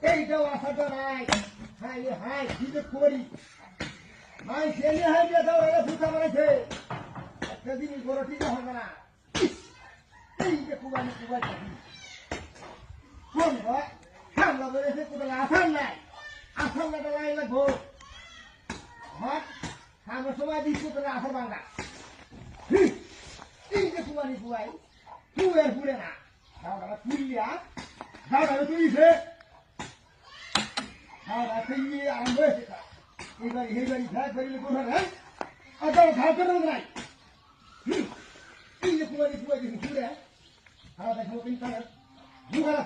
এইটাও আসাটা নাই হাই হাই কি যে করি মাই ছেলে হাই দিয়ে দাও এরা ফুটা মারাইছে একটা দিন বড় ঠিক হবে না এই যে কুবানি কুবাই কোন হয় সামলা বলেছে কোথাও আসার নাই আসার লাটা লাই লাগবো হট আমার সময় দিচ্ছি তোরা আসার বাংলা এই যে কুবানি কুবাই কুয়ের পুড়ে না দাওটা পুড়িয়া দাওটা তুইছে দাওটা তুই আরম্ভ হয়েছে এইবার এইবারই ঘাট করিলে কোথায় হ্যাঁ আর দাও ঘাট করে নাই এই যে কুবানি কুবাই পুড়ে দাওটা খাবো কিন্তু দুগালা